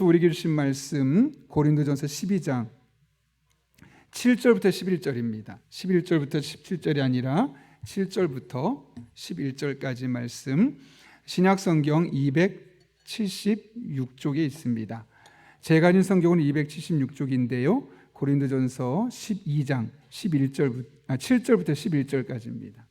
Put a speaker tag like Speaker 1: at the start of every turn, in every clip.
Speaker 1: 우리에게 주신 말씀 고린도전서 12장 7절부터 11절입니다. 11절부터 17절이 아니라 7절부터 11절까지 말씀, 신약성경 276쪽에 있습니다. 제가 가진 성경은 276쪽인데요. 고린도전서 12장 7절부터 11절까지입니다.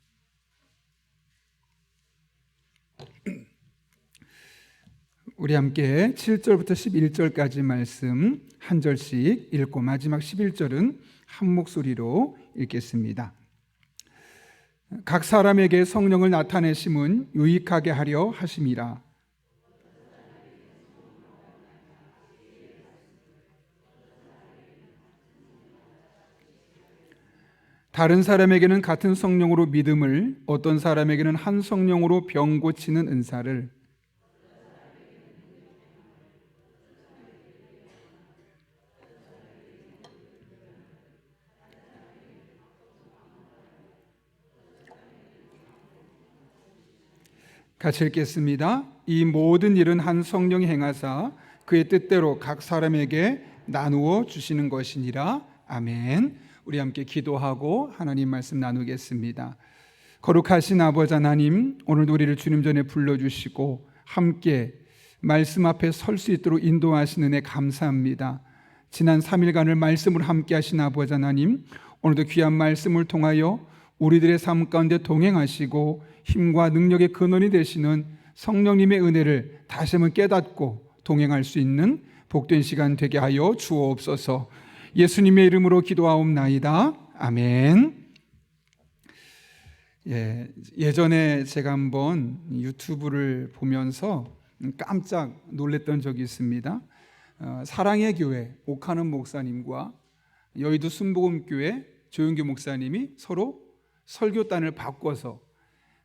Speaker 1: 우리 함께 7절부터 11절까지 말씀 한 절씩 읽고 마지막 11절은 한 목소리로 읽겠습니다. 각 사람에게 성령을 나타내심은 유익하게 하려 하심이라. 다른 사람에게는 같은 성령으로 믿음을, 어떤 사람에게는 한 성령으로 병 고치는 은사를, 같이 읽겠습니다. 이 모든 일은 한 성령이 행하사 그의 뜻대로 각 사람에게 나누어 주시는 것이니라. 아멘. 우리 함께 기도하고 하나님 말씀 나누겠습니다. 거룩하신 아버지 하나님, 오늘도 우리를 주님 전에 불러주시고 함께 말씀 앞에 설 수 있도록 인도하시는 은혜 감사합니다. 지난 3일간을 말씀으로 함께 하신 아버지 하나님, 오늘도 귀한 말씀을 통하여 우리들의 삶 가운데 동행하시고 힘과 능력의 근원이 되시는 성령님의 은혜를 다시 한번 깨닫고 동행할 수 있는 복된 시간 되게 하여 주옵소서. 예수님의 이름으로 기도하옵나이다. 아멘. 예전에 제가 한번 유튜브를 보면서 깜짝 놀랐던 적이 있습니다. 사랑의 교회 옥하는 목사님과 여의도 순복음교회 조용기 목사님이 서로 설교단을 바꿔서,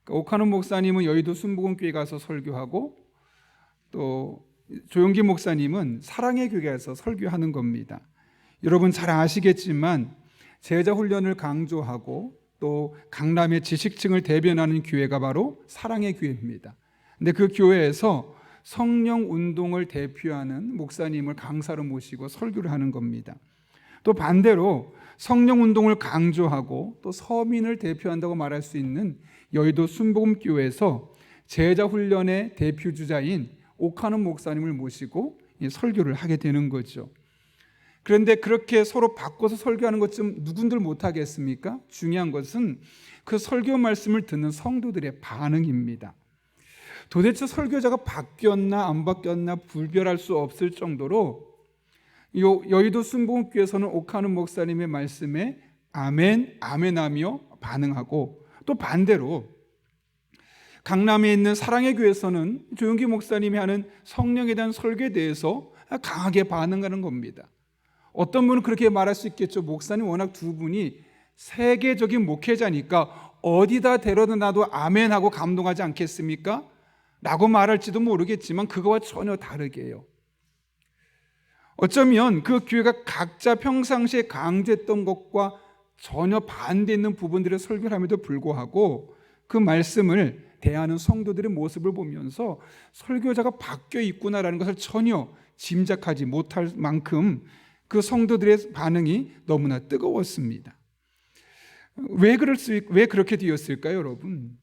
Speaker 1: 옥하는 목사님은 여의도 순복음교회 가서 설교하고 또 조용기 목사님은 사랑의 교회에 가서 설교하는 겁니다. 여러분 잘 아시겠지만 제자 훈련을 강조하고 또 강남의 지식층을 대변하는 교회가 바로 사랑의 교회입니다. 근데 그 교회에서 성령 운동을 대표하는 목사님을 강사로 모시고 설교를 하는 겁니다. 또 반대로 성령 운동을 강조하고 또 서민을 대표한다고 말할 수 있는 여의도 순복음교회에서 제자 훈련의 대표주자인 옥하는 목사님을 모시고 설교를 하게 되는 거죠. 그런데 그렇게 서로 바꿔서 설교하는 것 좀 누군들 못하겠습니까? 중요한 것은 그 설교 말씀을 듣는 성도들의 반응입니다. 도대체 설교자가 바뀌었나 안 바뀌었나 분별할 수 없을 정도로 여의도 순복음교회에서는 옥하는 목사님의 말씀에 아멘, 아멘하며 반응하고, 또 반대로 강남에 있는 사랑의 교회에서는 조용기 목사님이 하는 성령에 대한 설교에 대해서 강하게 반응하는 겁니다. 어떤 분은 그렇게 말할 수 있겠죠. 목사님 워낙 두 분이 세계적인 목회자니까 어디다 데려다 놔도 아멘하고 감동하지 않겠습니까? 라고 말할지도 모르겠지만 그거와 전혀 다르게요. 어쩌면 그 교회가 각자 평상시에 강조했던 것과 전혀 반대있는 부분들의 설교를 함에도 불구하고 그 말씀을 대하는 성도들의 모습을 보면서 설교자가 바뀌어 있구나라는 것을 전혀 짐작하지 못할 만큼 그 성도들의 반응이 너무나 뜨거웠습니다. 왜 그렇게 되었을까요, 여러분?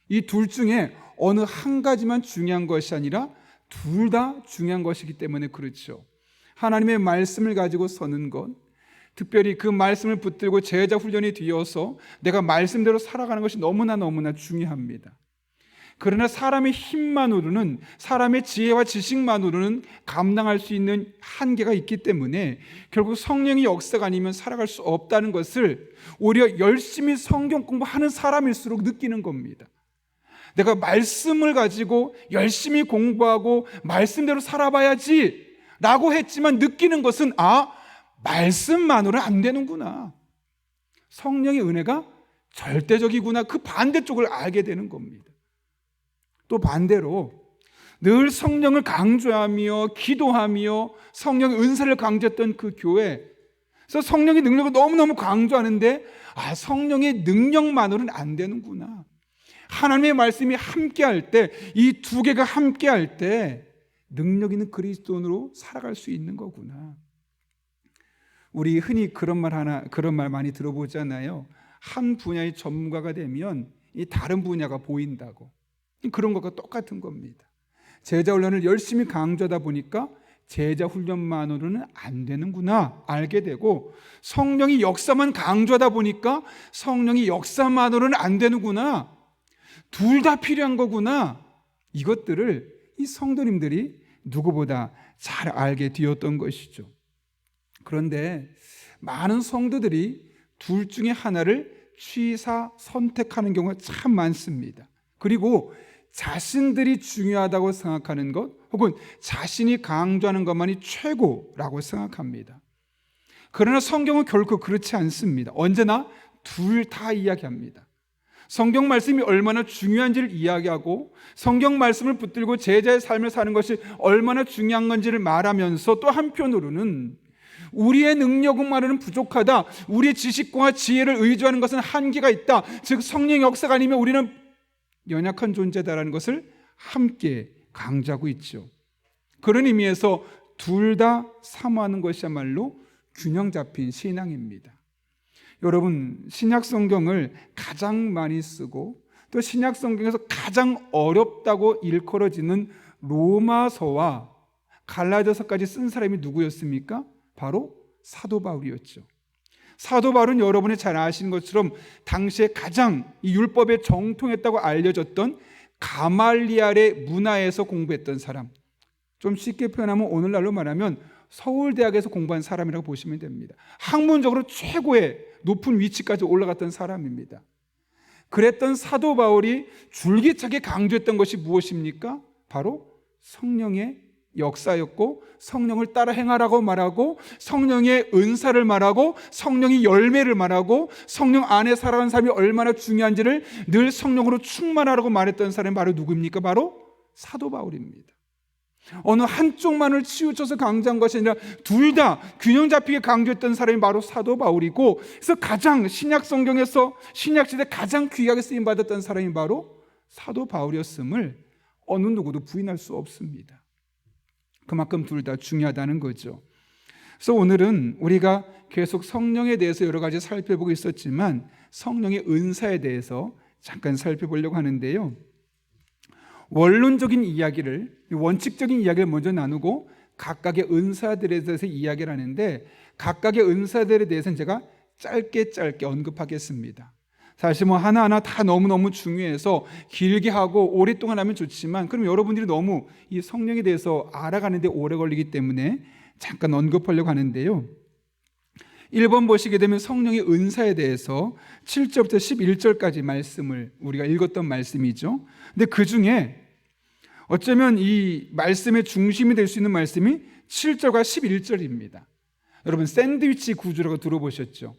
Speaker 1: 이 둘 중에 어느 한 가지만 중요한 것이 아니라 둘 다 중요한 것이기 때문에 그렇죠. 하나님의 말씀을 가지고 서는 것, 특별히 그 말씀을 붙들고 제자 훈련이 되어서 내가 말씀대로 살아가는 것이 너무나 중요합니다. 그러나 사람의 힘만으로는, 사람의 지혜와 지식만으로는 감당할 수 있는 한계가 있기 때문에 결국 성령의 역사가 아니면 살아갈 수 없다는 것을 오히려 열심히 성경 공부하는 사람일수록 느끼는 겁니다. 내가 말씀을 가지고 열심히 공부하고 말씀대로 살아봐야지 라고 했지만 느끼는 것은 말씀만으로는 안 되는구나, 성령의 은혜가 절대적이구나, 그 반대쪽을 알게 되는 겁니다. 또 반대로 늘 성령을 강조하며 기도하며 성령의 은사를 강조했던 그 교회, 그래서 성령의 능력을 너무너무 강조하는데 성령의 능력만으로는 안 되는구나, 하나님의 말씀이 함께할 때, 이 두 개가 함께할 때 능력 있는 그리스도인으로 살아갈 수 있는 거구나. 우리 흔히 그런 말 많이 들어보잖아요. 한 분야의 전문가가 되면 이 다른 분야가 보인다고. 그런 것과 똑같은 겁니다. 제자 훈련을 열심히 강조하다 보니까 제자 훈련만으로는 안 되는구나 알게 되고, 성령이 역사만 강조하다 보니까 성령이 역사만으로는 안 되는구나, 둘 다 필요한 거구나, 이것들을 이 성도님들이 누구보다 잘 알게 되었던 것이죠. 그런데 많은 성도들이 둘 중에 하나를 취사 선택하는 경우가 참 많습니다. 그리고 자신들이 중요하다고 생각하는 것, 혹은 자신이 강조하는 것만이 최고라고 생각합니다. 그러나 성경은 결코 그렇지 않습니다. 언제나 둘 다 이야기합니다. 성경 말씀이 얼마나 중요한지를 이야기하고, 성경 말씀을 붙들고 제자의 삶을 사는 것이 얼마나 중요한 건지를 말하면서, 또 한편으로는 우리의 능력만으로는 부족하다, 우리의 지식과 지혜를 의존하는 것은 한계가 있다, 즉 성령의 역사가 아니면 우리는 연약한 존재다라는 것을 함께 강조하고 있죠. 그런 의미에서 둘 다 사모하는 것이야말로 균형 잡힌 신앙입니다. 여러분, 신약 성경을 가장 많이 쓰고 또 신약 성경에서 가장 어렵다고 일컬어지는 로마서와 갈라디아서까지 쓴 사람이 누구였습니까? 바로 사도 바울이었죠. 사도 바울은 여러분이 잘 아시는 것처럼 당시에 가장 이 율법에 정통했다고 알려졌던 가말리알의 문화에서 공부했던 사람, 좀 쉽게 표현하면 오늘날로 말하면 서울대학에서 공부한 사람이라고 보시면 됩니다. 학문적으로 최고의 높은 위치까지 올라갔던 사람입니다. 그랬던 사도 바울이 줄기차게 강조했던 것이 무엇입니까? 바로 성령의 역사였고, 성령을 따라 행하라고 말하고, 성령의 은사를 말하고, 성령의 열매를 말하고, 성령 안에 살아가는 삶이 얼마나 중요한지를 늘 성령으로 충만하라고 말했던 사람이 바로 누구입니까? 바로 사도 바울입니다. 어느 한쪽만을 치우쳐서 강조한 것이 아니라 둘 다 균형 잡히게 강조했던 사람이 바로 사도 바울이고, 그래서 가장 신약 성경에서 신약시대 가장 귀하게 쓰임받았던 사람이 바로 사도 바울이었음을 어느 누구도 부인할 수 없습니다. 그만큼 둘 다 중요하다는 거죠. 그래서 오늘은 우리가 계속 성령에 대해서 여러 가지 살펴보고 있었지만 성령의 은사에 대해서 잠깐 살펴보려고 하는데요. 원론적인 이야기를, 원칙적인 이야기를 먼저 나누고 각각의 은사들에 대해서 이야기를 하는데, 각각의 은사들에 대해서는 제가 짧게 언급하겠습니다. 사실 뭐 하나하나 다 너무너무 중요해서 길게 하고 오랫동안 하면 좋지만, 그럼 여러분들이 너무 이 성령에 대해서 알아가는데 오래 걸리기 때문에 잠깐 언급하려고 하는데요. 1번 보시게 되면 성령의 은사에 대해서 7절부터 11절까지 말씀을 우리가 읽었던 말씀이죠. 근데 그 중에 어쩌면 이 말씀의 중심이 될 수 있는 말씀이 7절과 11절입니다. 여러분, 샌드위치 구조라고 들어보셨죠?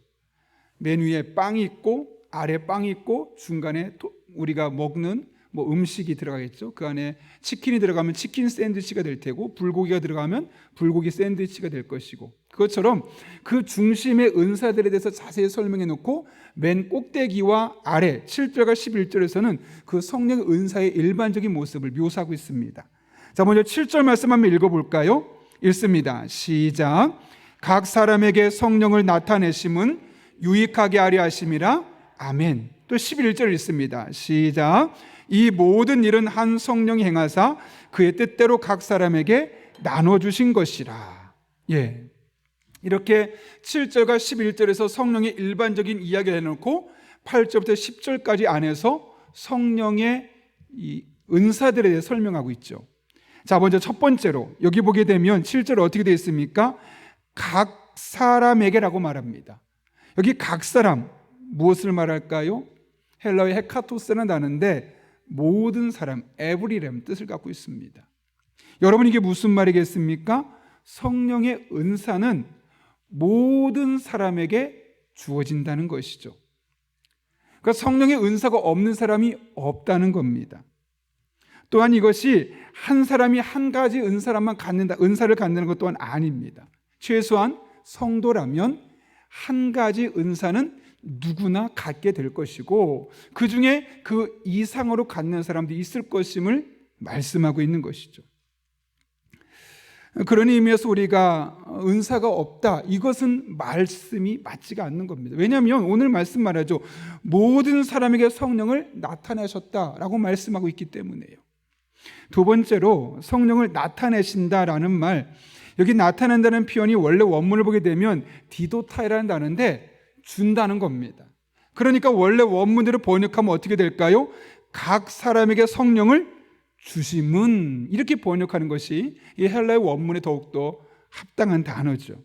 Speaker 1: 맨 위에 빵이 있고 아래 빵이 있고 중간에 우리가 먹는 뭐 음식이 들어가겠죠. 그 안에 치킨이 들어가면 치킨 샌드위치가 될 테고, 불고기가 들어가면 불고기 샌드위치가 될 것이고, 그것처럼 그 중심의 은사들에 대해서 자세히 설명해 놓고 맨 꼭대기와 아래 7절과 11절에서는 그 성령의 은사의 일반적인 모습을 묘사하고 있습니다. 자, 먼저 7절 말씀 한번 읽어볼까요? 읽습니다. 시작. 각 사람에게 성령을 나타내심은 유익하게 하려 하심이라. 아멘. 또 11절 읽습니다. 시작. 이 모든 일은 한 성령이 행하사 그의 뜻대로 각 사람에게 나눠주신 것이라. 예, 이렇게 7절과 11절에서 성령의 일반적인 이야기를 해놓고 8절부터 10절까지 안에서 성령의 이 은사들에 대해 설명하고 있죠. 자, 먼저 첫 번째로 여기 보게 되면 7절 어떻게 되어 있습니까? 각 사람에게라고 말합니다. 여기 각 사람, 무엇을 말할까요? 헬라어의 헤카토스는 나는데 모든 사람, 에브리렘 뜻을 갖고 있습니다. 여러분, 이게 무슨 말이겠습니까? 성령의 은사는 모든 사람에게 주어진다는 것이죠. 그러니까 성령의 은사가 없는 사람이 없다는 겁니다. 또한 이것이 한 사람이 한 가지 은사를 갖는 것 또한 아닙니다. 최소한 성도라면 한 가지 은사는 누구나 갖게 될 것이고, 그 중에 그 이상으로 갖는 사람도 있을 것임을 말씀하고 있는 것이죠. 그런 의미에서 우리가 은사가 없다, 이것은 말씀이 맞지가 않는 겁니다. 왜냐하면 오늘 말씀 말하죠. 모든 사람에게 성령을 나타내셨다라고 말씀하고 있기 때문에요. 두 번째로 성령을 나타내신다라는 말, 여기 나타낸다는 표현이 원래 원문을 보게 되면 디도타이라는 단어인데 준다는 겁니다. 그러니까 원래 원문대로 번역하면 어떻게 될까요? 각 사람에게 성령을 주심은, 이렇게 번역하는 것이 이 헬라의 원문에 더욱더 합당한 단어죠.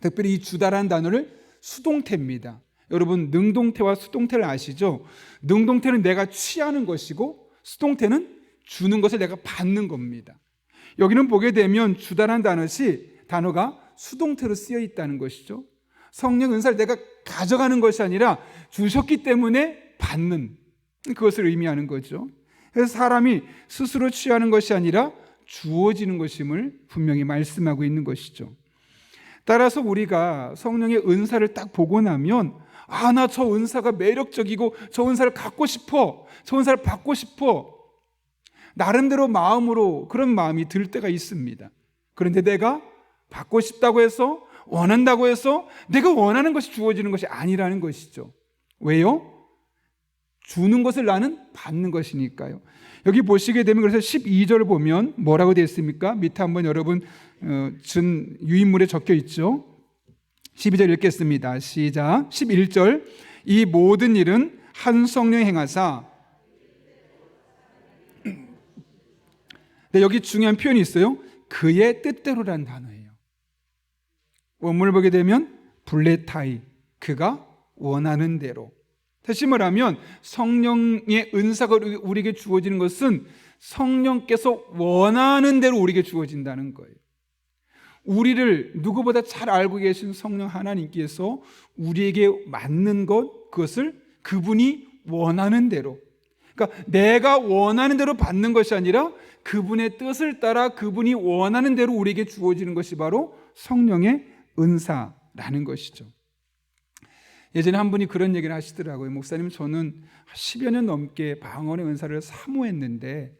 Speaker 1: 특별히 이 주다라는 단어를 수동태입니다. 여러분 능동태와 수동태를 아시죠? 능동태는 내가 취하는 것이고 수동태는 주는 것을 내가 받는 겁니다. 여기는 보게 되면 주다라는 단어가 수동태로 쓰여 있다는 것이죠. 성령 은사를 내가 가져가는 것이 아니라 주셨기 때문에 받는, 그것을 의미하는 거죠. 그래서 사람이 스스로 취하는 것이 아니라 주어지는 것임을 분명히 말씀하고 있는 것이죠. 따라서 우리가 성령의 은사를 딱 보고 나면 나 저 은사가 매력적이고 저 은사를 갖고 싶어, 저 은사를 받고 싶어, 나름대로 마음으로 그런 마음이 들 때가 있습니다. 그런데 내가 받고 싶다고 해서, 원한다고 해서 내가 원하는 것이 주어지는 것이 아니라는 것이죠. 왜요? 주는 것을 나는 받는 것이니까요. 여기 보시게 되면 그래서 12절을 보면 뭐라고 되어 있습니까? 밑에 한번 여러분 유인물에 적혀 있죠. 12절 읽겠습니다. 시작. 11절. 이 모든 일은 한 성령이 행하사. 네, 여기 중요한 표현이 있어요. 그의 뜻대로라는 단어예요. 원문을 보게 되면 블레타이, 그가 원하는 대로. 다시 말하면 성령의 은사가 우리에게 주어지는 것은 성령께서 원하는 대로 우리에게 주어진다는 거예요. 우리를 누구보다 잘 알고 계신 성령 하나님께서 우리에게 맞는 것, 그것을 그분이 원하는 대로, 그러니까 내가 원하는 대로 받는 것이 아니라 그분의 뜻을 따라 그분이 원하는 대로 우리에게 주어지는 것이 바로 성령의 은사라는 것이죠. 예전에 한 분이 그런 얘기를 하시더라고요. 목사님, 저는 10여 년 넘게 방언의 은사를 사모했는데,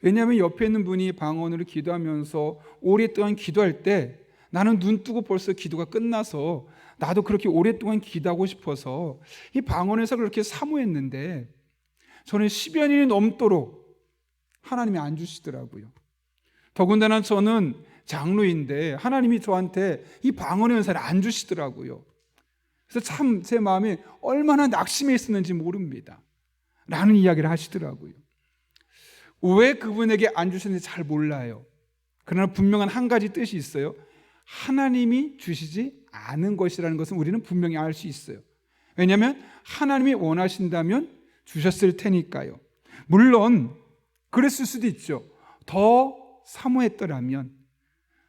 Speaker 1: 왜냐하면 옆에 있는 분이 방언으로 기도하면서 오랫동안 기도할 때 나는 눈 뜨고 벌써 기도가 끝나서 나도 그렇게 오랫동안 기도하고 싶어서 이 방언의 은사를 그렇게 사모했는데 저는 10여 년이 넘도록 하나님이 안 주시더라고요. 더군다나 저는 장로인데 하나님이 저한테 이 방언의 은사를 안 주시더라고요. 그래서 참 제 마음이 얼마나 낙심해 있었는지 모릅니다 라는 이야기를 하시더라고요. 왜 그분에게 안 주셨는지 잘 몰라요. 그러나 분명한 한 가지 뜻이 있어요. 하나님이 주시지 않은 것이라는 것은 우리는 분명히 알 수 있어요. 왜냐하면 하나님이 원하신다면 주셨을 테니까요. 물론 그랬을 수도 있죠. 더 사모했더라면,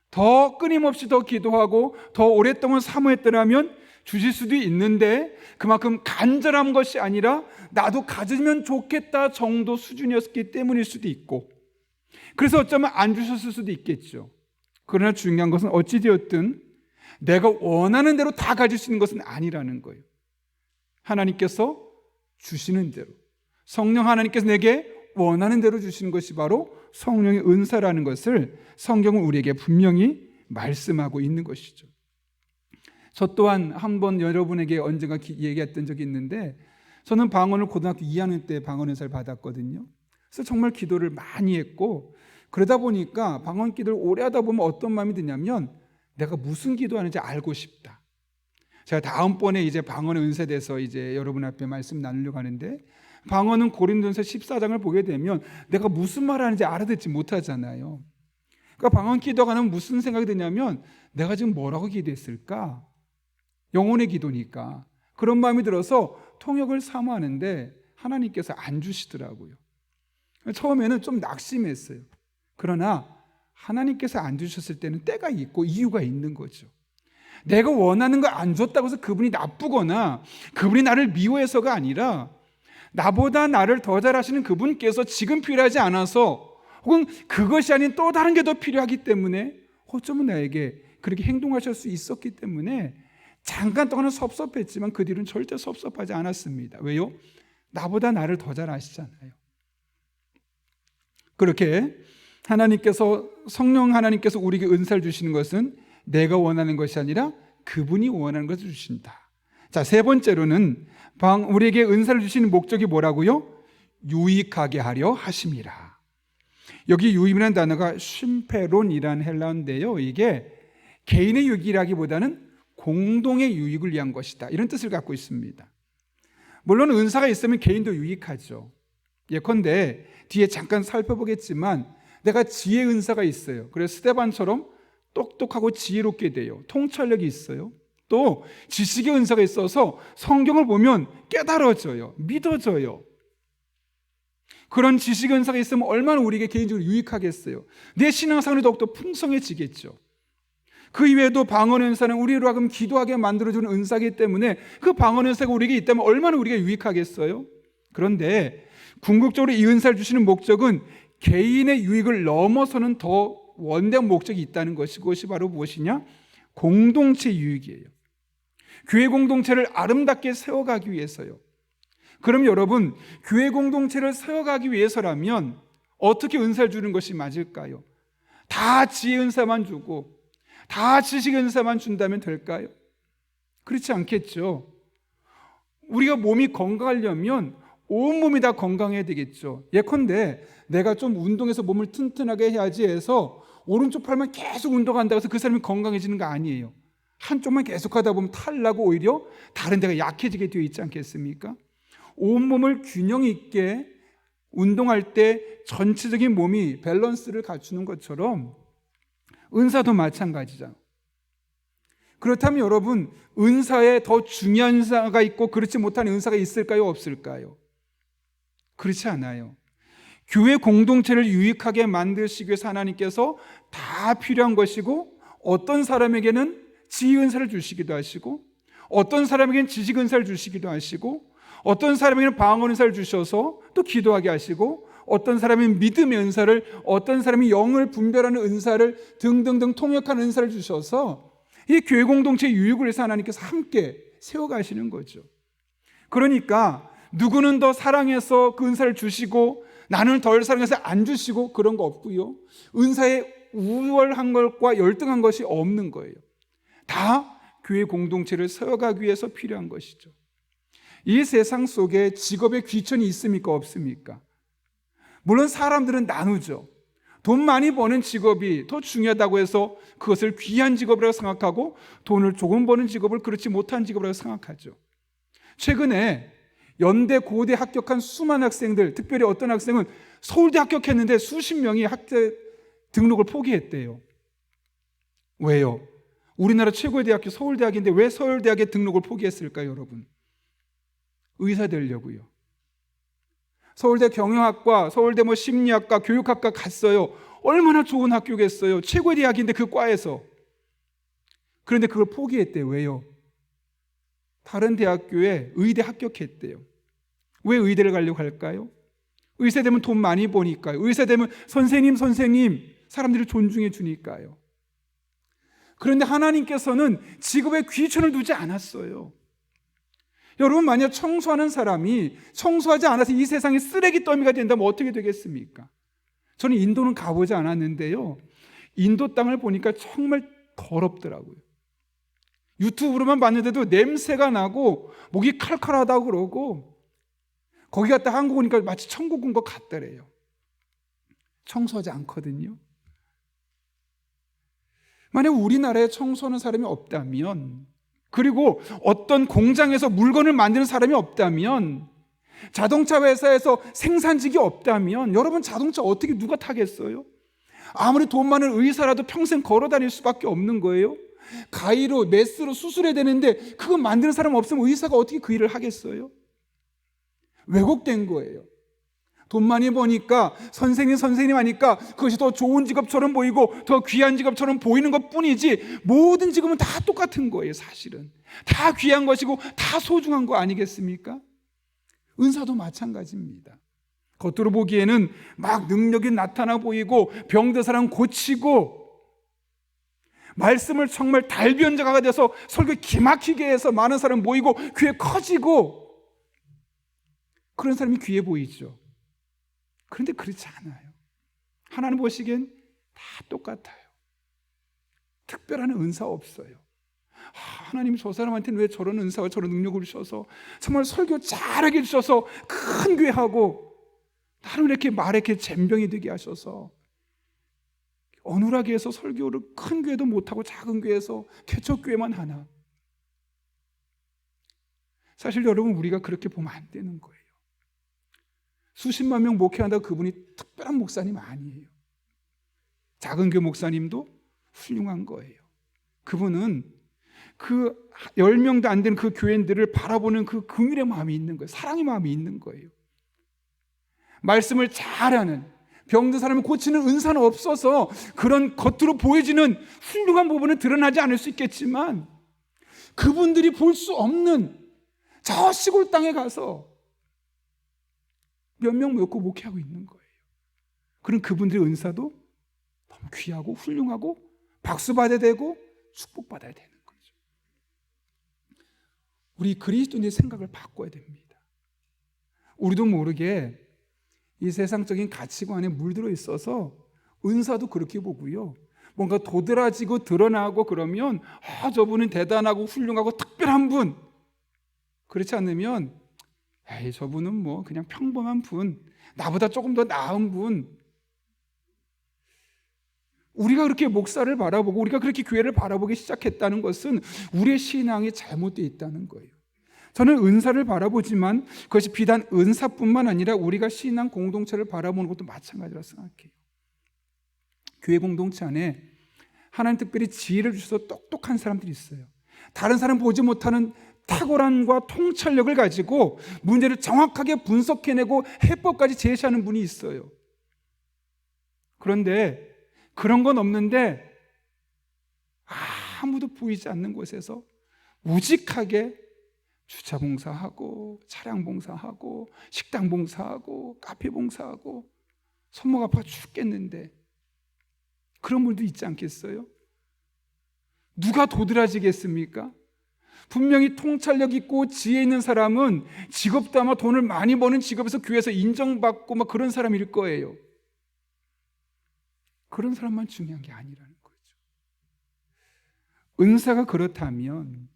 Speaker 1: 더 끊임없이 더 기도하고 더 오랫동안 사모했더라면 주실 수도 있는데 그만큼 간절한 것이 아니라 나도 가지면 좋겠다 정도 수준이었기 때문일 수도 있고, 그래서 어쩌면 안 주셨을 수도 있겠죠. 그러나 중요한 것은 어찌되었든 내가 원하는 대로 다 가질 수 있는 것은 아니라는 거예요. 하나님께서 주시는 대로, 성령 하나님께서 내게 원하는 대로 주시는 것이 바로 성령의 은사라는 것을 성경은 우리에게 분명히 말씀하고 있는 것이죠. 저 또한 한번 여러분에게 언젠가 얘기했던 적이 있는데, 저는 방언을 고등학교 2학년 때 방언 은사를 받았거든요. 그래서 정말 기도를 많이 했고, 그러다 보니까 방언 기도를 오래 하다 보면 어떤 마음이 드냐면 내가 무슨 기도하는지 알고 싶다. 제가 다음번에 이제 방언의 은사에 대해서 이제 여러분 앞에 말씀 나누려고 하는데, 방언은 고린도전서 14장을 보게 되면 내가 무슨 말 하는지 알아듣지 못하잖아요. 그러니까 방언 기도가 하면 무슨 생각이 드냐면 내가 지금 뭐라고 기도했을까? 영혼의 기도니까 그런 마음이 들어서 통역을 사모하는데 하나님께서 안 주시더라고요. 처음에는 좀 낙심했어요. 그러나 하나님께서 안 주셨을 때는 때가 있고 이유가 있는 거죠. 내가 원하는 거 안 줬다고 해서 그분이 나쁘거나 그분이 나를 미워해서가 아니라 나보다 나를 더 잘하시는 그분께서 지금 필요하지 않아서, 혹은 그것이 아닌 또 다른 게 더 필요하기 때문에 어쩌면 나에게 그렇게 행동하실 수 있었기 때문에 잠깐 동안은 섭섭했지만 그 뒤로는 절대 섭섭하지 않았습니다. 왜요? 나보다 나를 더 잘 아시잖아요. 그렇게 성령 하나님께서 우리에게 은사를 주시는 것은 내가 원하는 것이 아니라 그분이 원하는 것을 주신다. 자, 세 번째로는 우리에게 은사를 주시는 목적이 뭐라고요? 유익하게 하려 하심이라. 여기 유익이라는 단어가 쉼페론이라는 헬라어인데요, 이게 개인의 유익이라기보다는 공동의 유익을 위한 것이다, 이런 뜻을 갖고 있습니다. 물론 은사가 있으면 개인도 유익하죠. 예컨대 뒤에 잠깐 살펴보겠지만 내가 지혜 은사가 있어요. 그래서 스데반처럼 똑똑하고 지혜롭게 돼요. 통찰력이 있어요. 또 지식의 은사가 있어서 성경을 보면 깨달아져요. 믿어져요. 그런 지식의 은사가 있으면 얼마나 우리에게 개인적으로 유익하겠어요. 내 신앙생활이 더욱더 풍성해지겠죠. 그 이외에도 방언 은사는 우리로 하여금 기도하게 만들어주는 은사이기 때문에 그 방언 은사가 우리에게 있다면 얼마나 우리가 유익하겠어요. 그런데 궁극적으로 이 은사를 주시는 목적은 개인의 유익을 넘어서는 더 원대한 목적이 있다는 것이, 그것이 바로 무엇이냐? 공동체 유익이에요. 교회 공동체를 아름답게 세워가기 위해서요. 그럼 여러분, 교회 공동체를 세워가기 위해서라면 어떻게 은사를 주는 것이 맞을까요? 다 지혜 은사만 주고 다 지식 은사만 준다면 될까요? 그렇지 않겠죠. 우리가 몸이 건강하려면 온몸이 다 건강해야 되겠죠. 예컨대 내가 좀 운동해서 몸을 튼튼하게 해야지 해서 오른쪽 팔만 계속 운동한다고 해서 그 사람이 건강해지는 거 아니에요. 한쪽만 계속 하다 보면 탈나고 오히려 다른 데가 약해지게 되어 있지 않겠습니까? 온몸을 균형 있게 운동할 때 전체적인 몸이 밸런스를 갖추는 것처럼 은사도 마찬가지죠. 그렇다면 여러분, 은사에 더 중요한 은사가 있고 그렇지 못한 은사가 있을까요? 없을까요? 그렇지 않아요. 교회 공동체를 유익하게 만드시기 위해서 하나님께서 다 필요한 것이고, 어떤 사람에게는 지혜 은사를 주시기도 하시고, 어떤 사람에게는 지식 은사를 주시기도 하시고, 어떤 사람에게는 방언 은사를 주셔서 또 기도하게 하시고, 어떤 사람은 믿음의 은사를, 어떤 사람이 영을 분별하는 은사를 등등등 통역하는 은사를 주셔서 이 교회 공동체의 유익을 위해서 하나님께서 함께 세워가시는 거죠. 그러니까 누구는 더 사랑해서 그 은사를 주시고 나는 덜 사랑해서 안 주시고 그런 거 없고요. 은사에 우월한 것과 열등한 것이 없는 거예요. 다 교회 공동체를 세워가기 위해서 필요한 것이죠. 이 세상 속에 직업의 귀천이 있습니까? 없습니까? 물론 사람들은 나누죠. 돈 많이 버는 직업이 더 중요하다고 해서 그것을 귀한 직업이라고 생각하고, 돈을 조금 버는 직업을 그렇지 못한 직업이라고 생각하죠. 최근에 연대, 고대 합격한 수많은 학생들, 특별히 어떤 학생은 서울대 합격했는데 수십 명이 학제 등록을 포기했대요. 왜요? 우리나라 최고의 대학교 서울대학인데 왜 서울대학의 등록을 포기했을까요, 여러분? 의사 되려고요. 서울대 경영학과, 서울대 심리학과, 교육학과 갔어요. 얼마나 좋은 학교겠어요. 최고의 대학인데 그 과에서. 그런데 그걸 포기했대요. 왜요? 다른 대학교에 의대 합격했대요. 왜 의대를 가려고 할까요? 의사 되면 돈 많이 버니까요. 의사 되면 선생님 사람들이 존중해 주니까요. 그런데 하나님께서는 직업에 귀천을 두지 않았어요. 여러분, 만약 청소하는 사람이 청소하지 않아서 이 세상에 쓰레기 더미가 된다면 어떻게 되겠습니까? 저는 인도는 가보지 않았는데요, 인도 땅을 보니까 정말 더럽더라고요. 유튜브로만 봤는데도 냄새가 나고 목이 칼칼하다고 그러고, 거기 갔다 한국 오니까 마치 천국 온 것 같더래요. 청소하지 않거든요. 만약 우리나라에 청소하는 사람이 없다면, 그리고 어떤 공장에서 물건을 만드는 사람이 없다면, 자동차 회사에서 생산직이 없다면 여러분, 자동차 어떻게 누가 타겠어요? 아무리 돈 많은 의사라도 평생 걸어 다닐 수밖에 없는 거예요. 가위로 메스로 수술해야 되는데 그거 만드는 사람 없으면 의사가 어떻게 그 일을 하겠어요? 왜곡된 거예요. 돈 많이 버니까 선생님 하니까 그것이 더 좋은 직업처럼 보이고 더 귀한 직업처럼 보이는 것뿐이지, 모든 직업은 다 똑같은 거예요. 사실은 다 귀한 것이고 다 소중한 거 아니겠습니까? 은사도 마찬가지입니다. 겉으로 보기에는 막 능력이 나타나 보이고 병든 사람 고치고 말씀을 정말 달변자가 돼서 설교 기막히게 해서 많은 사람 모이고 교회 커지고, 그런 사람이 귀해 보이죠. 그런데 그렇지 않아요. 하나님 보시기엔 다 똑같아요. 특별한 은사 없어요. 하나님 저 사람한테는 왜 저런 은사와 저런 능력을 주셔서 정말 설교 잘하게 주셔서 큰 교회 하고 나는 이렇게 말에 이렇게 젬병이 되게 하셔서 어눌하게 해서 설교를 큰 교회도 못하고 작은 교회에서 개척교회만 하나. 사실 여러분 우리가 그렇게 보면 안 되는 거예요. 수십만 명 목회한다고 그분이 특별한 목사님 아니에요. 작은 교회 목사님도 훌륭한 거예요. 그분은 그 10명도 안 되는 그 교인들을 바라보는 그 긍휼의 마음이 있는 거예요. 사랑의 마음이 있는 거예요. 말씀을 잘하는, 병든 사람을 고치는 은사는 없어서 그런 겉으로 보여지는 훌륭한 부분은 드러나지 않을 수 있겠지만 그분들이 볼 수 없는 저 시골 땅에 가서 몇 명 모였고 목회하고 있는 거예요. 그런 그분들의 은사도 너무 귀하고 훌륭하고 박수 받아야 되고 축복받아야 되는 거죠. 우리 그리스도인의 생각을 바꿔야 됩니다. 우리도 모르게 이 세상적인 가치관에 물들어 있어서 은사도 그렇게 보고요. 뭔가 도드라지고 드러나고 그러면 저분은 대단하고 훌륭하고 특별한 분. 그렇지 않으면 저분은 뭐 그냥 평범한 분, 나보다 조금 더 나은 분. 우리가 그렇게 목사를 바라보고 우리가 그렇게 교회를 바라보기 시작했다는 것은 우리의 신앙이 잘못되어 있다는 거예요. 저는 은사를 바라보지만 그것이 비단 은사뿐만 아니라 우리가 신앙 공동체를 바라보는 것도 마찬가지라 생각해요. 교회 공동체 안에 하나님 특별히 지혜를 주셔서 똑똑한 사람들이 있어요. 다른 사람 보지 못하는 탁월함과 통찰력을 가지고 문제를 정확하게 분석해내고 해법까지 제시하는 분이 있어요. 그런데 그런 건 없는데 아무도 보이지 않는 곳에서 우직하게 주차 봉사하고 차량 봉사하고 식당 봉사하고 카페 봉사하고 손목 아파 죽겠는데 그런 분도 있지 않겠어요? 누가 도드라지겠습니까? 분명히 통찰력 있고 지혜 있는 사람은 직업도 아마 돈을 많이 버는 직업에서 교회에서 인정받고 막 그런 사람일 거예요. 그런 사람만 중요한 게 아니라는 거죠. 은사가 그렇다면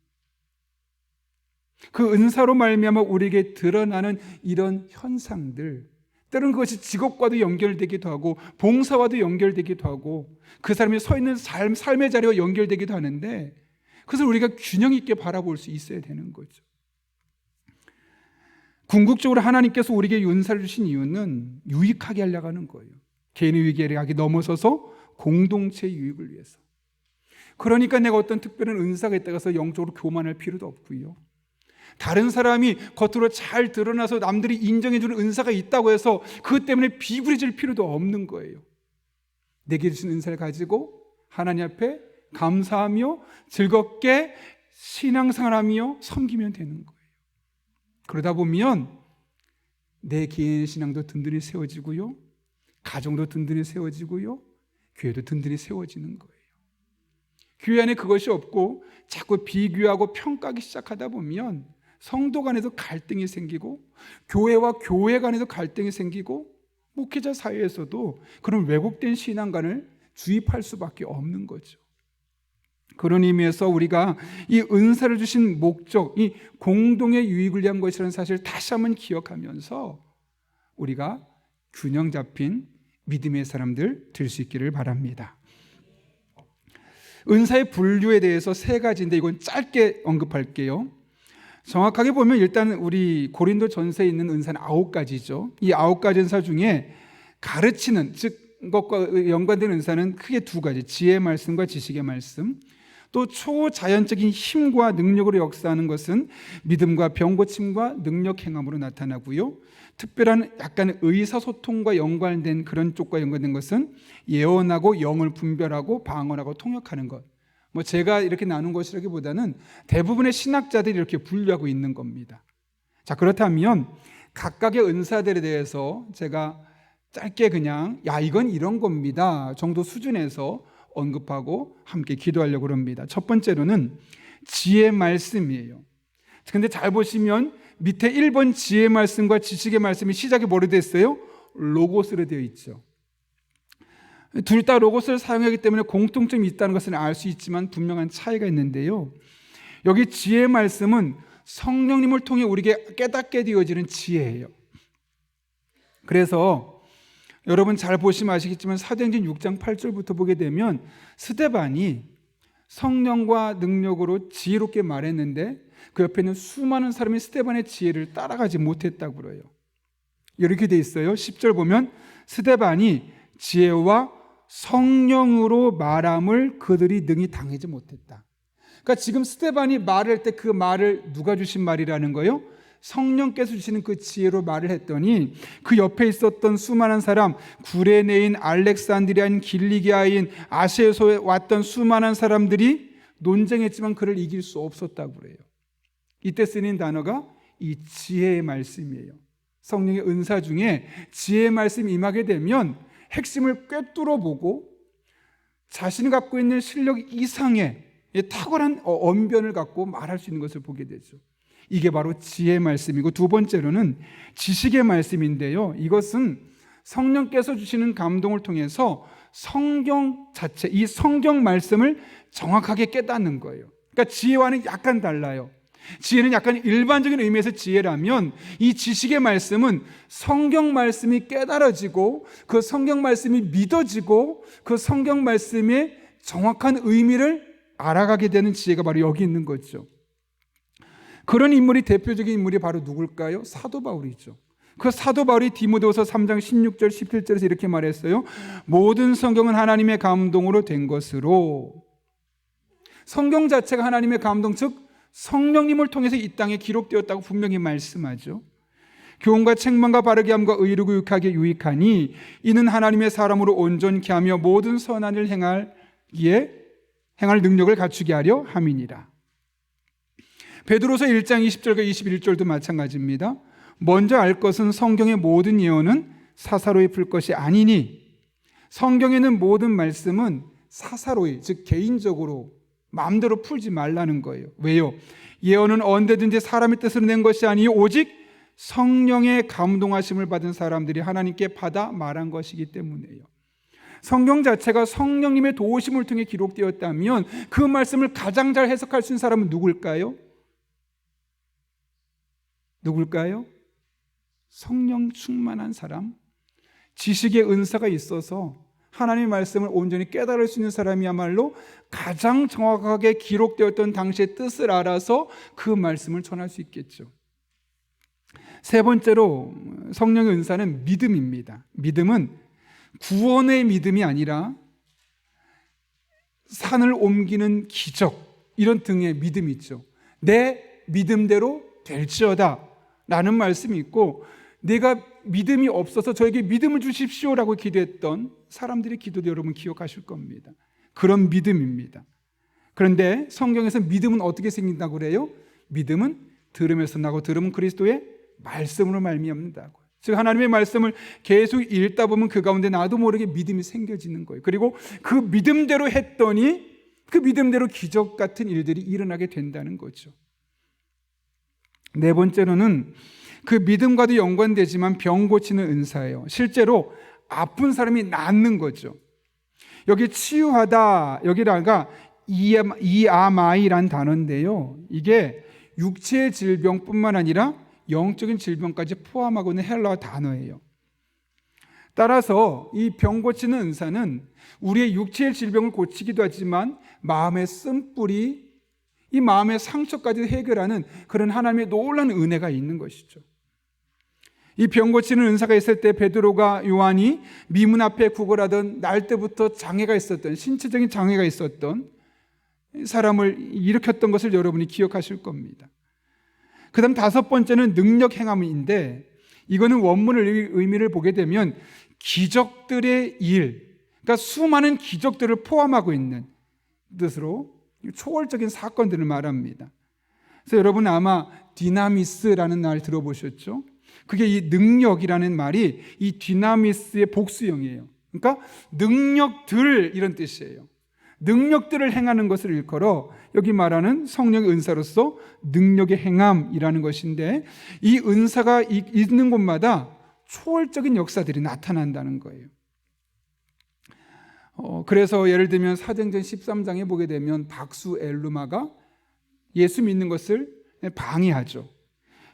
Speaker 1: 그 은사로 말미암아 우리에게 드러나는 이런 현상들, 때로는 그것이 직업과도 연결되기도 하고 봉사와도 연결되기도 하고 그 사람이 서 있는 삶의 자리와 연결되기도 하는데 그것을 우리가 균형 있게 바라볼 수 있어야 되는 거죠. 궁극적으로 하나님께서 우리에게 은사를 주신 이유는 유익하게 하려고 하는 거예요. 개인의 유익이 넘어서서 공동체의 유익을 위해서. 그러니까 내가 어떤 특별한 은사가 있다고 해서 영적으로 교만할 필요도 없고요. 다른 사람이 겉으로 잘 드러나서 남들이 인정해주는 은사가 있다고 해서 그것 때문에 비굴해질 필요도 없는 거예요. 내게 주신 은사를 가지고 하나님 앞에 감사하며 즐겁게 신앙생활하며 섬기면 되는 거예요. 그러다 보면 내 개인의 신앙도 든든히 세워지고요, 가정도 든든히 세워지고요, 교회도 든든히 세워지는 거예요. 교회 안에 그것이 없고 자꾸 비교하고 평가하기 시작하다 보면 성도 간에도 갈등이 생기고 교회와 교회 간에도 갈등이 생기고 목회자 사이에서도 그런 왜곡된 신앙관을 주입할 수밖에 없는 거죠. 그런 의미에서 우리가 이 은사를 주신 목적, 이 공동의 유익을 위한 것이라는 사실을 다시 한번 기억하면서 우리가 균형 잡힌 믿음의 사람들 될 수 있기를 바랍니다. 은사의 분류에 대해서 3가지인데 이건 짧게 언급할게요. 정확하게 보면 일단 우리 고린도 전서에 있는 은사는 9가지죠. 이 9가지 은사 중에 가르치는, 즉 것과 연관된 은사는 크게 2가지, 지혜의 말씀과 지식의 말씀. 또 초자연적인 힘과 능력으로 역사하는 것은 믿음과 병고침과 능력 행함으로 나타나고요. 특별한 약간 의사소통과 연관된 그런 쪽과 연관된 것은 예언하고 영을 분별하고 방언하고 통역하는 것. 제가 이렇게 나눈 것이라기보다는 대부분의 신학자들이 이렇게 분류하고 있는 겁니다. 자, 그렇다면 각각의 은사들에 대해서 제가 짧게 그냥 이건 이런 겁니다 정도 수준에서 언급하고 함께 기도하려고 합니다. 첫 번째로는 지혜의 말씀이에요. 근데 잘 보시면 밑에 1번 지혜의 말씀과 지식의 말씀이 시작이 뭐로 됐어요? 로고스로 되어 있죠. 둘 다 로고스를 사용하기 때문에 공통점이 있다는 것을 알 수 있지만 분명한 차이가 있는데요. 여기 지혜의 말씀은 성령님을 통해 우리에게 깨닫게 되어지는 지혜예요. 그래서 여러분 잘 보시면 아시겠지만 사도행전 6장 8절부터 보게 되면 스데반이 성령과 능력으로 지혜롭게 말했는데 그 옆에 있는 수많은 사람이 스데반의 지혜를 따라가지 못했다고 그래요. 이렇게 돼 있어요. 10절 보면 스데반이 지혜와 성령으로 말함을 그들이 능히 당하지 못했다. 그러니까 지금 스데반이 말할 때 그 말을 누가 주신 말이라는 거예요? 성령께서 주시는 그 지혜로 말을 했더니 그 옆에 있었던 수많은 사람, 구레네인, 알렉산드리아인, 길리기아인, 아시아에서 왔던 수많은 사람들이 논쟁했지만 그를 이길 수 없었다고 그래요. 이때 쓰는 단어가 이 지혜의 말씀이에요. 성령의 은사 중에 지혜의 말씀이 임하게 되면 핵심을 꿰뚫어 보고 자신이 갖고 있는 실력 이상의 탁월한 언변을 갖고 말할 수 있는 것을 보게 되죠. 이게 바로 지혜의 말씀이고, 두 번째로는 지식의 말씀인데요. 이것은 성령께서 주시는 감동을 통해서 성경 자체, 이 성경 말씀을 정확하게 깨닫는 거예요. 그러니까 지혜와는 약간 달라요. 지혜는 약간 일반적인 의미에서 지혜라면 이 지식의 말씀은 성경 말씀이 깨달아지고 그 성경 말씀이 믿어지고 그 성경 말씀의 정확한 의미를 알아가게 되는 지혜가 바로 여기 있는 거죠. 그런 인물이, 대표적인 인물이 바로 누굴까요? 사도 바울이죠. 그 사도 바울이 디모데후서 3장 16절 17절에서 이렇게 말했어요. 모든 성경은 하나님의 감동으로 된 것으로, 성경 자체가 하나님의 감동, 즉 성령님을 통해서 이 땅에 기록되었다고 분명히 말씀하죠. 교훈과 책망과 바르게 함과 의로 교육하게 유익하니 이는 하나님의 사람으로 온전케 하며 모든 선한 일을 행할 능력을 갖추게 하려 함이니라. 베드로서 1장 20절과 21절도 마찬가지입니다. 먼저 알 것은 성경의 모든 예언은 사사로이 풀 것이 아니니, 성경에는 모든 말씀은 사사로이, 즉 개인적으로 마음대로 풀지 말라는 거예요. 왜요? 예언은 언제든지 사람의 뜻으로 낸 것이 아니요 오직 성령의 감동하심을 받은 사람들이 하나님께 받아 말한 것이기 때문이에요. 성경 자체가 성령님의 도우심을 통해 기록되었다면 그 말씀을 가장 잘 해석할 수 있는 사람은 누굴까요? 성령 충만한 사람, 지식의 은사가 있어서 하나님의 말씀을 온전히 깨달을 수 있는 사람이야말로 가장 정확하게 기록되었던 당시의 뜻을 알아서 그 말씀을 전할 수 있겠죠. 세 번째로 성령의 은사는 믿음입니다. 믿음은 구원의 믿음이 아니라 산을 옮기는 기적, 이런 등의 믿음이 있죠. 내 믿음대로 될지어다 라는 말씀이 있고, 내가 믿음이 없어서 저에게 믿음을 주십시오라고 기도했던 사람들의 기도도 여러분 기억하실 겁니다. 그런 믿음입니다. 그런데 성경에서 믿음은 어떻게 생긴다고 그래요? 믿음은 들음에서 나고 들음은 그리스도의 말씀으로 말미암는다고. 즉 하나님의 말씀을 계속 읽다 보면 그 가운데 나도 모르게 믿음이 생겨지는 거예요. 그리고 그 믿음대로 했더니 그 믿음대로 기적 같은 일들이 일어나게 된다는 거죠. 네 번째로는 그 믿음과도 연관되지만 병 고치는 은사예요. 실제로 아픈 사람이 낫는 거죠. 여기 치유하다, 여기다가 이아마이란 단어인데요, 이게 육체의 질병뿐만 아니라 영적인 질병까지 포함하고 있는 헬라어 단어예요. 따라서 이 병 고치는 은사는 우리의 육체의 질병을 고치기도 하지만 마음의 쓴뿌리, 이 마음의 상처까지 해결하는 그런 하나님의 놀라운 은혜가 있는 것이죠. 이 병 고치는 은사가 있을 때 베드로가 요한이 미문 앞에 구걸하던 날 때부터 장애가 있었던, 신체적인 장애가 있었던 사람을 일으켰던 것을 여러분이 기억하실 겁니다. 그 다음 다섯 번째는 능력 행함인데, 이거는 원문의 의미를 보게 되면 기적들의 일, 그러니까 수많은 기적들을 포함하고 있는 뜻으로 초월적인 사건들을 말합니다. 그래서 여러분 아마 디나미스라는 말 들어보셨죠? 그게 이 능력이라는 말이 이 디나미스의 복수형이에요. 그러니까 능력들, 이런 뜻이에요. 능력들을 행하는 것을 일컬어 여기 말하는 성령의 은사로서 능력의 행함이라는 것인데, 이 은사가 있는 곳마다 초월적인 역사들이 나타난다는 거예요. 그래서 예를 들면 사도행전 13장에 보게 되면 박수 엘루마가 예수 믿는 것을 방해하죠.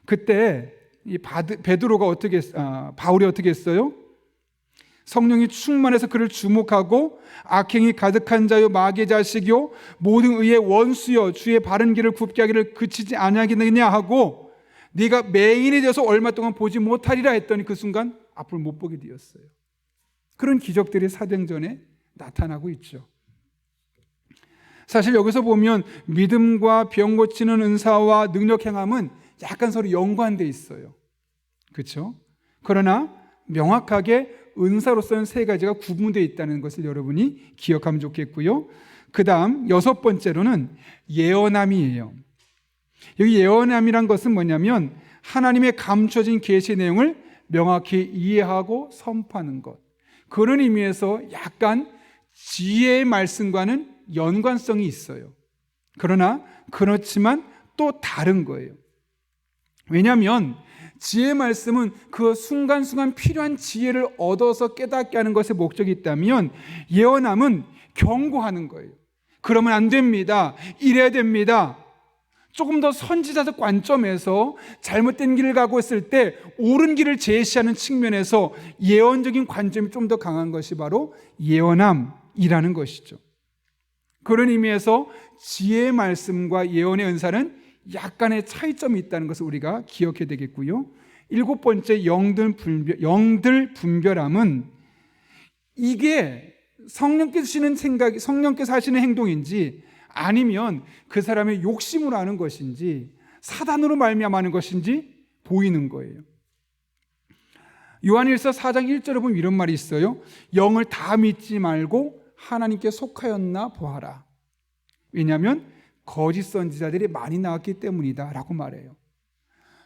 Speaker 1: 그때 이 바울이 어떻게 했어요? 성령이 충만해서 그를 주목하고 악행이 가득한 자요 마귀의 자식이요 모든 의의 원수여 주의 바른 길을 굽게 하기를 그치지 아니하겠느냐 하고 네가 맹인이 되어서 얼마 동안 보지 못하리라 했더니 그 순간 앞을 못 보게 되었어요. 그런 기적들이 사도행전에 나타나고 있죠. 사실 여기서 보면 믿음과 병 고치는 은사와 능력 행함은 약간 서로 연관돼 있어요. 그렇죠? 그러나 명확하게 은사로서는 세 가지가 구분되어 있다는 것을 여러분이 기억하면 좋겠고요. 그 다음 6번째로는 예언함이에요. 여기 예언함이란 것은 뭐냐면 하나님의 감춰진 계시의 내용을 명확히 이해하고 선포하는 것. 그런 의미에서 약간 지혜의 말씀과는 연관성이 있어요. 그러나 그렇지만 또 다른 거예요. 왜냐하면 지혜의 말씀은 그 순간순간 필요한 지혜를 얻어서 깨닫게 하는 것에 목적이 있다면 예언함은 경고하는 거예요. 그러면 안 됩니다. 이래야 됩니다. 조금 더 선지자적 관점에서 잘못된 길을 가고 있을 때 옳은 길을 제시하는 측면에서 예언적인 관점이 좀 더 강한 것이 바로 예언함이라는 것이죠. 그런 의미에서 지혜의 말씀과 예언의 은사는 약간의 차이점이 있다는 것을 우리가 기억해야 되겠고요. 7번째 영들 분별함은 이게 성령께서 하시는 행동인지 아니면 그 사람의 욕심으로 하는 것인지 사단으로 말미암아 것인지 보이는 거예요. 요한일서 4장 1절에 보면 이런 말이 있어요. 영을 다 믿지 말고 하나님께 속하였나 보아라. 왜냐하면 거짓 선지자들이 많이 나왔기 때문이다 라고 말해요.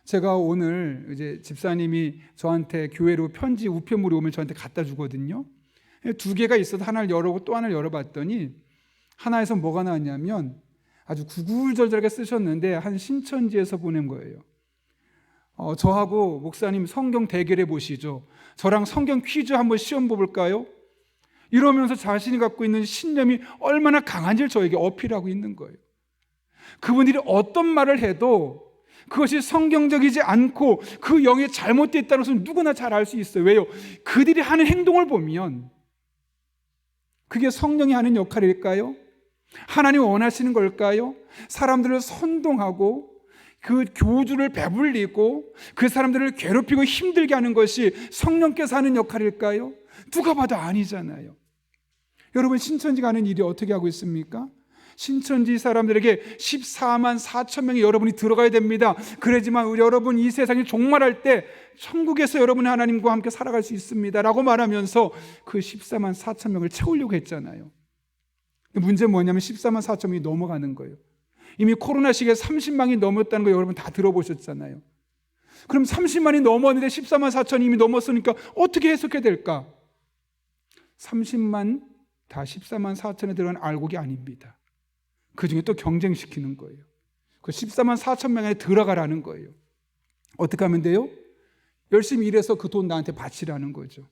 Speaker 1: 제가 오늘 이제 집사님이 저한테 교회로 편지 우편물이 오면 저한테 갖다 주거든요. 2개가 있어서 하나를 열어보고 또 하나를 열어봤더니 하나에서 뭐가 나왔냐면 아주 구구절절하게 쓰셨는데 한 신천지에서 보낸 거예요. 저하고 목사님 성경 대결해 보시죠. 저랑 성경 퀴즈 한번 시험 볼까요? 이러면서 자신이 갖고 있는 신념이 얼마나 강한지를 저에게 어필하고 있는 거예요. 그분들이 어떤 말을 해도 그것이 성경적이지 않고 그 영이 잘못되어 있다는 것을 누구나 잘 알 수 있어요. 왜요? 그들이 하는 행동을 보면 그게 성령이 하는 역할일까요? 하나님이 원하시는 걸까요? 사람들을 선동하고 그 교주를 배불리고 그 사람들을 괴롭히고 힘들게 하는 것이 성령께서 하는 역할일까요? 누가 봐도 아니잖아요. 여러분 신천지가 하는 일이 어떻게 하고 있습니까? 신천지 사람들에게 14만 4천 명이 여러분이 들어가야 됩니다. 그래야지만 여러분 이 세상이 종말할 때 천국에서 여러분이 하나님과 함께 살아갈 수 있습니다 라고 말하면서 그 14만 4천 명을 채우려고 했잖아요. 문제는 뭐냐면 14만 4천 명이 넘어가는 거예요. 이미 코로나 시기에 30만이 넘었다는 거 여러분 다 들어보셨잖아요. 그럼 30만이 넘었는데 14만 4천이 이미 넘었으니까 어떻게 해석해야 될까? 30만 다 14만 4천에 들어간 알곡이 아닙니다. 그 중에 또 경쟁시키는 거예요. 그 14만 4천 명에 들어가라는 거예요. 어떻게 하면 돼요? 열심히 일해서 그 돈 나한테 바치라는 거죠.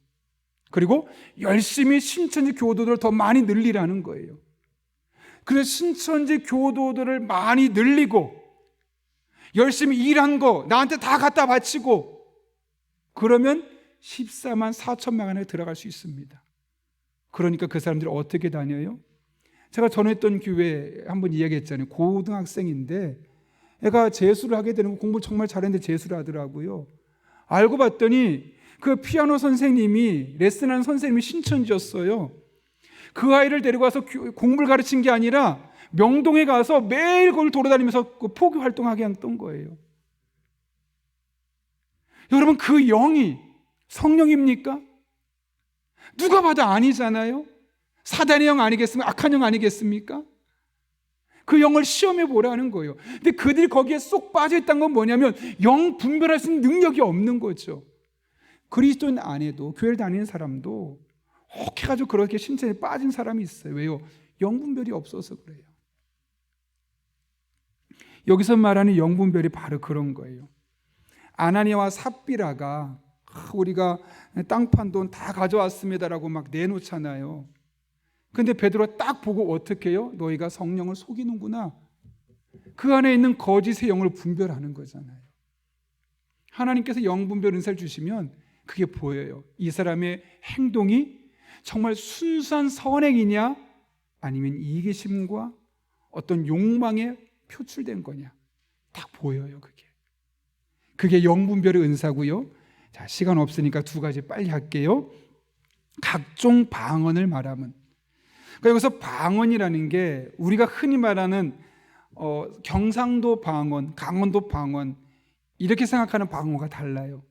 Speaker 1: 그리고 열심히 신천지 교도들을 더 많이 늘리라는 거예요. 그래서 신천지 교도들을 많이 늘리고 열심히 일한 거 나한테 다 갖다 바치고 그러면 14만 4천 명 안에 들어갈 수 있습니다. 그러니까 그 사람들이 어떻게 다녀요? 제가 전했던 교회에 한번 이야기했잖아요. 고등학생인데 애가 재수를 하게 되는 거 공부 정말 잘했는데 재수를 하더라고요. 알고 봤더니 그 피아노 선생님이 레슨하는 선생님이 신천지였어요. 그 아이를 데리고 와서 공부를 가르친 게 아니라 명동에 가서 매일 그걸 돌아다니면서 그 포교 활동하게 했던 거예요. 여러분 그 영이 성령입니까? 누가 봐도 아니잖아요. 사단의 영 아니겠습니까? 악한 영 아니겠습니까? 그 영을 시험해 보라는 거예요. 근데 그들이 거기에 쏙 빠져있다는 건 뭐냐면 영 분별할 수 있는 능력이 없는 거죠. 그리스도인 안에도 교회를 다니는 사람도 혹해가지고 그렇게 신천에 빠진 사람이 있어요. 왜요? 영 분별이 없어서 그래요. 여기서 말하는 영 분별이 바로 그런 거예요. 아나니아와 삽비라가 우리가 땅 판 돈 다 가져왔습니다라고 막 내놓잖아요. 근데 베드로가 딱 보고 어떻게 해요? 너희가 성령을 속이는구나. 그 안에 있는 거짓의 영을 분별하는 거잖아요. 하나님께서 영분별 은사를 주시면 그게 보여요. 이 사람의 행동이 정말 순수한 선행이냐 아니면 이기심과 어떤 욕망에 표출된 거냐 딱 보여요. 그게 영분별의 은사고요. 자, 시간 없으니까 두 가지 빨리 할게요. 각종 방언을 말하면, 그러니까 여기서 방언이라는 게 우리가 흔히 말하는 경상도 방언, 강원도 방언 이렇게 생각하는 방언과 달라요.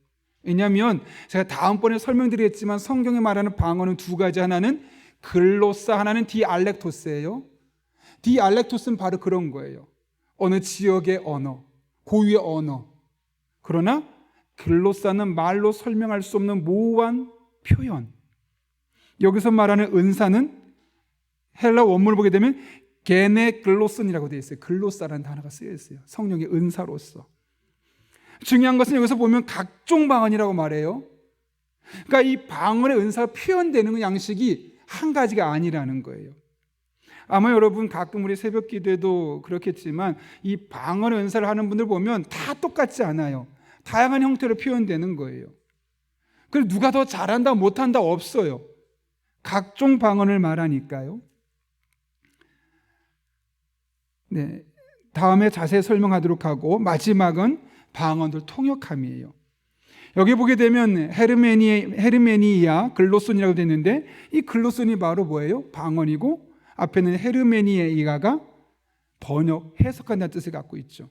Speaker 1: 왜냐하면 제가 다음번에 설명드리겠지만 성경에 말하는 방언은 두 가지, 하나는 글로사, 하나는 디알렉토스예요. 디알렉토스는 바로 그런 거예요. 어느 지역의 언어, 고유의 언어. 그러나 글로사는 말로 설명할 수 없는 모호한 표현. 여기서 말하는 은사는 헬라 원문을 보게 되면 게네글로슨이라고 되어 있어요. 글로사라는 단어가 쓰여 있어요. 성령의 은사로서. 중요한 것은 여기서 보면 각종 방언이라고 말해요. 그러니까 이 방언의 은사가 표현되는 양식이 한 가지가 아니라는 거예요. 아마 여러분 가끔 우리 새벽 기도에도 그렇겠지만 이 방언의 은사를 하는 분들 보면 다 똑같지 않아요. 다양한 형태로 표현되는 거예요. 그래서 누가 더 잘한다 못한다 없어요. 각종 방언을 말하니까요. 네, 다음에 자세히 설명하도록 하고, 마지막은 방언들 통역함이에요. 여기 보게 되면 헤르메니아 글로손이라고 되어 있는데 이 글로손이 바로 뭐예요? 방언이고 앞에는 헤르메니아가 번역, 해석한다는 뜻을 갖고 있죠.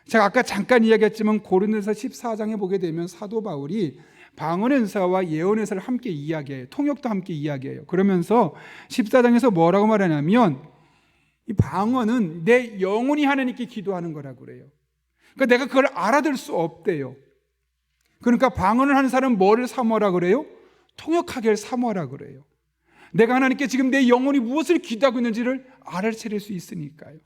Speaker 1: 제가 아까 잠깐 이야기했지만 고린도서 14장에 보게 되면 사도 바울이 방언의 은사와 예언의 은사를 함께 이야기해요. 통역도 함께 이야기해요. 그러면서 14장에서 뭐라고 말하냐면 이 방언은 내 영혼이 하나님께 기도하는 거라고 그래요. 그러니까 내가 그걸 알아들 수 없대요. 그러니까 방언을 하는 사람은 뭐를 사모하라 그래요? 통역하기를 사모하라 그래요. 내가 하나님께 지금 내 영혼이 무엇을 기도하고 있는지를 알아차릴 수 있으니까요.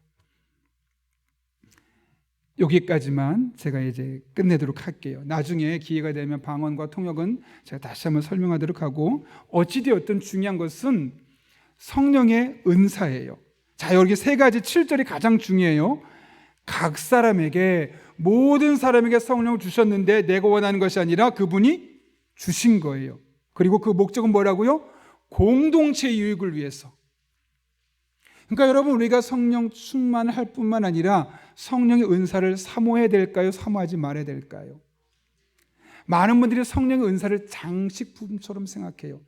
Speaker 1: 여기까지만 제가 이제 끝내도록 할게요. 나중에 기회가 되면 방언과 통역은 제가 다시 한번 설명하도록 하고, 어찌되었든 중요한 것은 성령의 은사예요. 자, 여기 세 가지 7절이 가장 중요해요. 각 사람에게, 모든 사람에게 성령을 주셨는데 내가 원하는 것이 아니라 그분이 주신 거예요. 그리고 그 목적은 뭐라고요? 공동체의 유익을 위해서. 그러니까 여러분, 우리가 성령 충만을 할 뿐만 아니라 성령의 은사를 사모해야 될까요? 사모하지 말아야 될까요? 많은 분들이 성령의 은사를 장식품처럼 생각해요.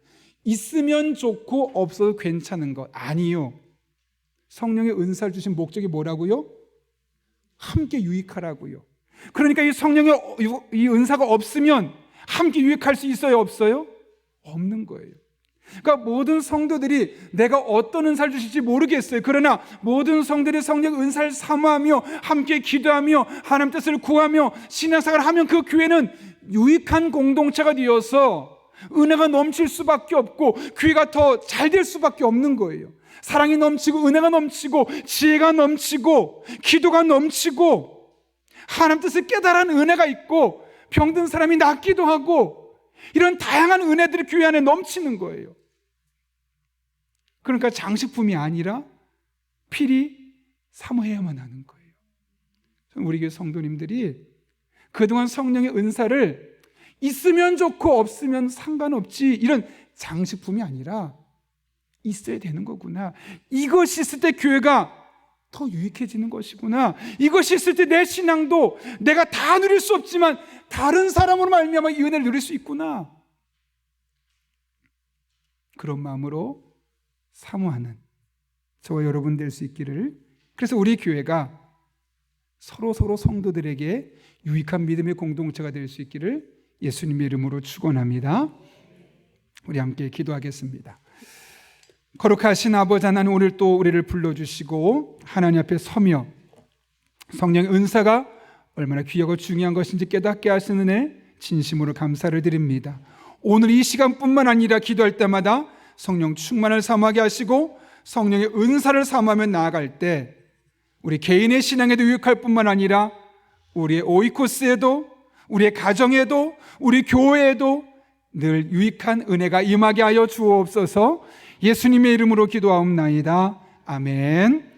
Speaker 1: 있으면 좋고 없어도 괜찮은 것. 아니요. 성령의 은사를 주신 목적이 뭐라고요? 함께 유익하라고요. 그러니까 이 성령의 이 은사가 없으면 함께 유익할 수 있어요? 없어요? 없는 거예요. 그러니까 모든 성도들이 내가 어떤 은사를 주실지 모르겠어요. 그러나 모든 성도들이 성령 은사를 사모하며 함께 기도하며 하나님 뜻을 구하며 신앙생활을 하면 그 교회는 유익한 공동체가 되어서 은혜가 넘칠 수밖에 없고 교회가 더 잘 될 수밖에 없는 거예요. 사랑이 넘치고 은혜가 넘치고 지혜가 넘치고 기도가 넘치고 하나님 뜻을 깨달은 은혜가 있고 병든 사람이 낫기도 하고 이런 다양한 은혜들이 교회 안에 넘치는 거예요. 그러니까 장식품이 아니라 필히 사모해야만 하는 거예요. 우리 교회 성도님들이 그동안 성령의 은사를 있으면 좋고 없으면 상관없지 이런 장식품이 아니라 있어야 되는 거구나. 이것이 있을 때 교회가 더 유익해지는 것이구나. 이것이 있을 때 내 신앙도 내가 다 누릴 수 없지만 다른 사람으로 말미암아 이 은혜를 누릴 수 있구나. 그런 마음으로 사모하는 저와 여러분 될 수 있기를, 그래서 우리 교회가 서로 성도들에게 유익한 믿음의 공동체가 될 수 있기를 예수님의 이름으로 축원합니다. 우리 함께 기도하겠습니다. 거룩하신 아버지 하나님, 오늘 또 우리를 불러주시고 하나님 앞에 서며 성령의 은사가 얼마나 귀하고 중요한 것인지 깨닫게 하시는 은혜 진심으로 감사를 드립니다. 오늘 이 시간뿐만 아니라 기도할 때마다 성령 충만을 사모하게 하시고 성령의 은사를 사모하며 나아갈 때 우리 개인의 신앙에도 유익할 뿐만 아니라 우리의 오이코스에도 우리의 가정에도 우리 교회에도 늘 유익한 은혜가 임하게 하여 주옵소서. 예수님의 이름으로 기도하옵나이다. 아멘.